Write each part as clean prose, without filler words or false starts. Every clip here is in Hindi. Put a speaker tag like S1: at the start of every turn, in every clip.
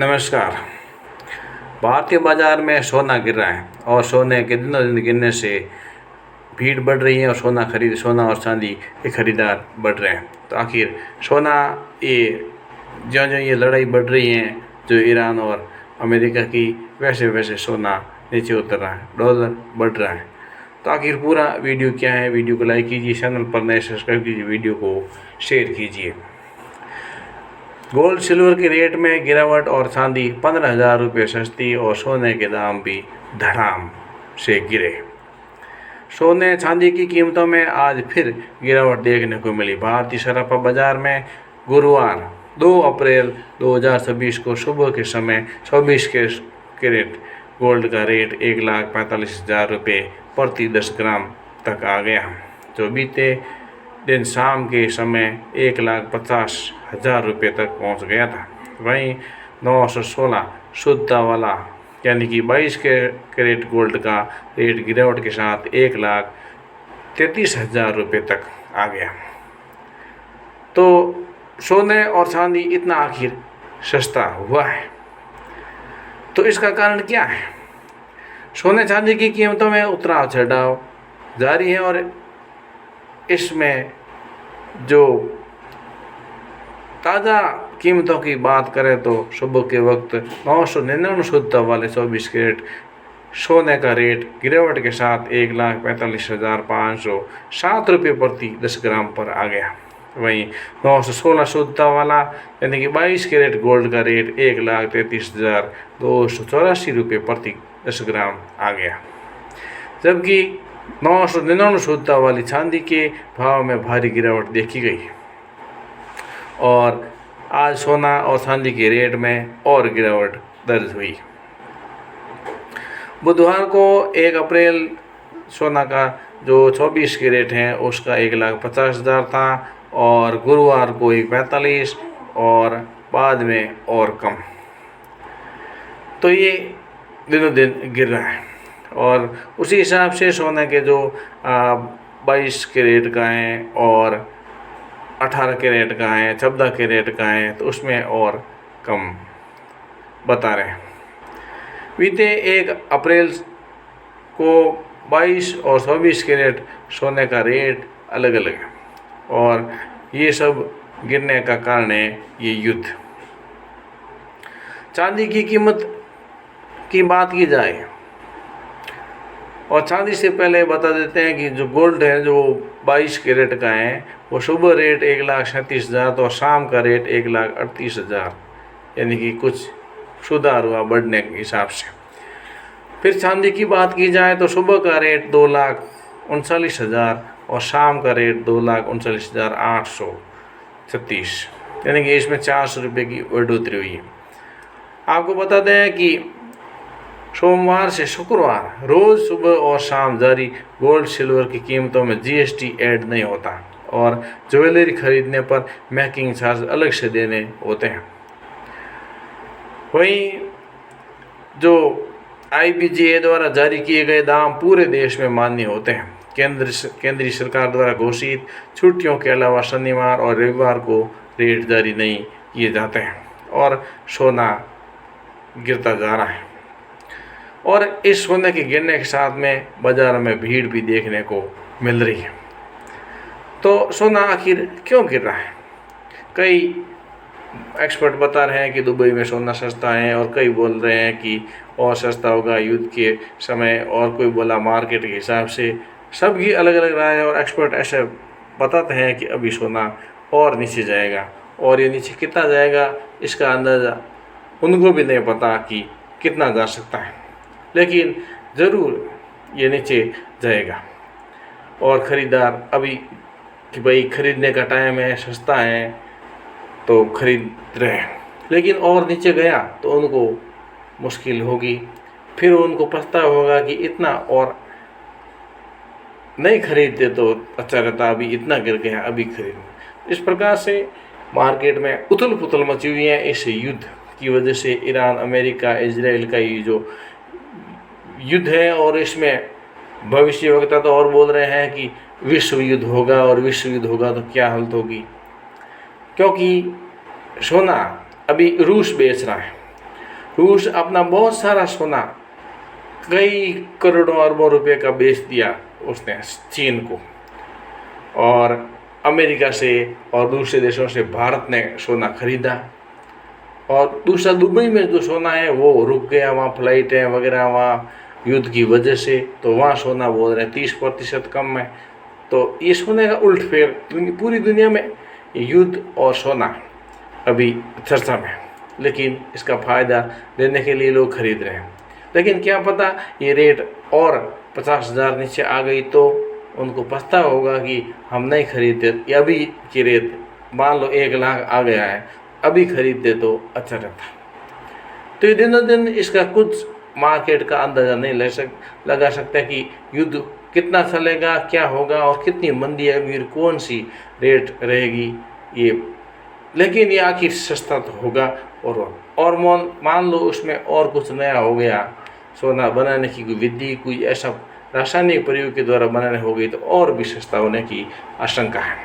S1: नमस्कार। भारतीय बाजार में सोना गिर रहा है और सोने के दिनों दिन गिरने से भीड़ बढ़ रही है और सोना और चांदी के खरीदार बढ़ रहे हैं। तो आखिर सोना ये जो ये लड़ाई बढ़ रही है जो ईरान और अमेरिका की, वैसे वैसे सोना नीचे उतर रहा है, डॉलर बढ़ रहा है। तो आखिर पूरा वीडियो क्या है, वीडियो को लाइक कीजिए, चैनल पर नए सब्सक्राइब कीजिए, वीडियो को शेयर कीजिए। गोल्ड सिल्वर के रेट में गिरावट और चांदी 15,000 रुपये सस्ती और सोने के दाम भी धड़ाम से गिरे। सोने चांदी की कीमतों में आज फिर गिरावट देखने को मिली। भारतीय सराफा बाजार में गुरुवार 2 अप्रैल 2026 को सुबह के समय 24 कैरेट गोल्ड का रेट 1,45,000 रुपये प्रति 10 ग्राम तक आ गया, जो बीते दिन शाम के समय 1,50,000 रुपये तक पहुंच गया था। वहीं 916 शुद्धता वाला यानी कि 22 कैरेट गोल्ड का रेट गिरावट के साथ 1,33,000 रुपये तक आ गया। तो सोने और चांदी इतना आखिर सस्ता हुआ है, तो इसका कारण क्या है? सोने चांदी की कीमतों में उतराव चढ़ाव जारी है और इसमें जो ताज़ा कीमतों की बात करें तो सुबह के वक्त 999 शुद्धता वाले 24 कैरेट सोने का रेट गिरावट के साथ 1,45,507 रुपये प्रति 10 ग्राम पर आ गया। वहीं 916 शुद्धता वाला यानी कि 22 कैरेट गोल्ड का रेट 1,33,284 रुपये प्रति 10 ग्राम आ गया, जबकि 999 शुद्धता वाली चांदी के भाव में भारी गिरावट देखी गई और आज सोना और चांदी के रेट में और गिरावट दर्ज हुई। बुधवार को 1 अप्रैल सोना का जो 24 कैरेट है उसका 1,50,000 था और गुरुवार को 1,45 और बाद में और कम। तो ये दिनों दिन गिर रहा है और उसी हिसाब से सोने के जो 22 कैरेट का है और 18 कैरेट का है, 14 कैरेट का है, तो उसमें और कम बता रहे हैं। बीते 1 अप्रैल को 22 और 24 कैरेट सोने का रेट अलग अलग है और ये सब गिरने का कारण है ये युद्ध। चांदी की कीमत की बात की जाए और चांदी से पहले बता देते हैं कि जो गोल्ड है जो 22 कैरेट का है वो सुबह रेट 1,37,000 तो शाम का रेट 1,38,000, यानी कि कुछ सुधार हुआ बढ़ने के हिसाब से। फिर चांदी की बात की जाए तो सुबह का रेट 2,39,000 और शाम का रेट 2,39,836, यानी कि इसमें 400 रुपये की बढ़ोतरी हुई है। आपको बता दें कि सोमवार से शुक्रवार रोज़ सुबह और शाम जारी गोल्ड सिल्वर की कीमतों में जीएसटी ऐड नहीं होता और ज्वेलरी खरीदने पर मेकिंग चार्ज अलग से देने होते हैं। वहीं जो IBGA द्वारा जारी किए गए दाम पूरे देश में मान्य होते हैं। केंद्रीय सरकार द्वारा घोषित छुट्टियों के अलावा शनिवार और रविवार को रेट जारी नहीं किए जाते हैं और सोना गिरता जा रहा है और इस सोने के गिरने के साथ में बाजार में भीड़ भी देखने को मिल रही है। तो सोना आखिर क्यों गिर रहा है? कई एक्सपर्ट बता रहे हैं कि दुबई में सोना सस्ता है और कई बोल रहे हैं कि और सस्ता होगा युद्ध के समय, और कोई बोला मार्केट के हिसाब से। सबकी अलग अलग राय है और एक्सपर्ट ऐसे बताते हैं कि अभी सोना और नीचे जाएगा और ये नीचे कितना जाएगा इसका अंदाज़ा उनको भी नहीं पता कि कितना जा सकता है, लेकिन ज़रूर ये नीचे जाएगा और ख़रीदार अभी कि भाई ख़रीदने का टाइम है, सस्ता है तो खरीद रहे हैं, लेकिन और नीचे गया तो उनको मुश्किल होगी, फिर उनको पछतावा होगा कि इतना और नहीं खरीदते तो अच्छा रहता, अभी इतना गिर गया अभी खरीद। इस प्रकार से मार्केट में उथल पुथल मची हुई है इस युद्ध की वजह से। ईरान, अमेरिका, इजराइल का ये जो युद्ध है और इसमें भविष्यवक्ता तो और बोल रहे हैं कि विश्व युद्ध होगा और विश्व युद्ध होगा तो क्या हालत होगी, क्योंकि सोना अभी रूस बेच रहा है रूस अपना बहुत सारा सोना कई करोड़ों अरबों रुपए का बेच दिया उसने चीन को, और अमेरिका से और दूसरे देशों से भारत ने सोना खरीदा। और दूसरा दुबई में जो सोना है वो रुक गया, वहाँ फ्लाइटें वगैरह वहाँ युद्ध की वजह से, तो वहाँ सोना बोल रहे हैं 30% कम है। तो ये सोने का उल्ट फेर पूरी दुनिया में युद्ध और सोना अभी चर्चा में, लेकिन इसका फ़ायदा लेने के लिए लोग खरीद रहे हैं। लेकिन क्या पता ये रेट और 50,000 नीचे आ गई तो उनको पछतावा होगा कि हम नहीं खरीदते, अभी की रेट मान लो 1 लाख आ गया है, अभी खरीदते तो अच्छा रहता। तो ये दिनों दिन इसका कुछ मार्केट का अंदाज़ा नहीं लगा सकता कि युद्ध कितना चलेगा, क्या होगा और कितनी मंदी आएगी, कौन सी रेट रहेगी ये, लेकिन ये आखिर सस्ता तो होगा। और मान लो उसमें और कुछ नया हो गया, सोना बनाने की कोई विधि, कोई ऐसा रासायनिक प्रयोग के द्वारा बनाने हो गई तो और भी सस्ता होने की आशंका है।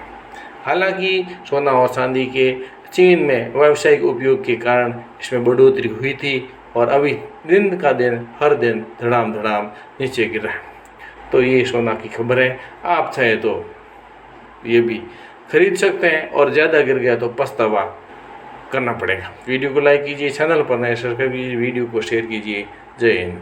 S1: हालांकि सोना और चांदी के चीन में व्यावसायिक उपयोग के कारण इसमें बढ़ोतरी हुई थी और अभी दिन का दिन हर दिन धड़ाम धड़ाम नीचे गिर रहा है। तो ये सोना की खबर है, आप चाहे तो ये भी खरीद सकते हैं, और ज़्यादा गिर गया तो पछतावा करना पड़ेगा। वीडियो को लाइक कीजिए, चैनल पर नए सब्सक्राइब कीजिए, वीडियो को शेयर कीजिए। जय हिंद।